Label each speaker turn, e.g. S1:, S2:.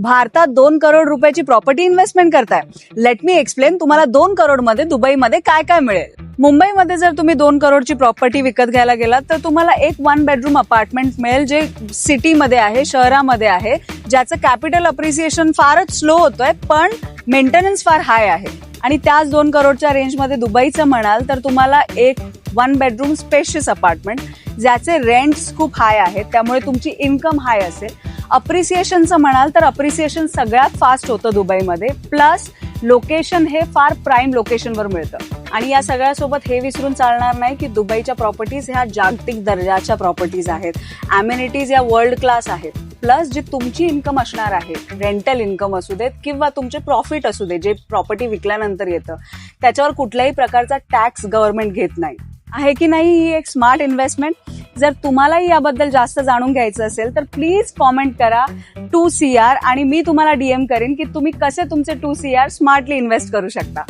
S1: भारतात 2 करोड रुपयाची property investment करताय. लेट मी एक्सप्लेन तुम्हाला 2 करोड मध्ये दुबईमध्ये काय काय मिळेल. मुंबईमध्ये जर तुम्ही 2 करोडची प्रॉपर्टी विकत घ्यायला गेलात तर तुम्हाला एक 1 बेडरूम अपार्टमेंट मिळेल जे सिटीमध्ये आहे, शहरामध्ये आहे, ज्याचं कॅपिटल अप्रिसिएशन फारच स्लो होतोय पण मेंटेनन्स फार हाय आहे. आणि त्याच 2 करोडच्या रेंजमध्ये दुबईचं म्हणाल तर तुम्हाला एक 1 बेडरूम स्पेशियस अपार्टमेंट ज्याचे रेंट्स खूप हाय आहेत, त्यामुळे तुमची इन्कम हाय असेल. अप्रिसिएशनचं म्हणाल तर अप्रिसिएशन सगळ्यात फास्ट होतं दुबईमध्ये, प्लस लोकेशन हे फार प्राईम लोकेशनवर मिळतं. आणि या सगळ्यासोबत हे विसरून चालणार नाही की दुबईच्या प्रॉपर्टीज ह्या जागतिक दर्जाच्या प्रॉपर्टीज आहेत, अम्युनिटीज या वर्ल्ड क्लास आहेत. प्लस जी तुमची इन्कम असणार आहे, रेंटल इन्कम असू देत किंवा तुमचे प्रॉफिट असू दे जे प्रॉपर्टी विकल्यानंतर येतं, त्याच्यावर कुठल्याही प्रकारचा टॅक्स गव्हर्नमेंट घेत नाही. आहे की नाही ही एक स्मार्ट इन्व्हेस्टमेंट? जर तुम्हालाही याबद्दल जास्त जाणून घ्यायचं असेल तर प्लीज कॉमेंट करा 2CR आणि मी तुम्हाला DM करेन की तुम्ही कसे तुमचे 2CR स्मार्टली इन्व्हेस्ट करू शकता.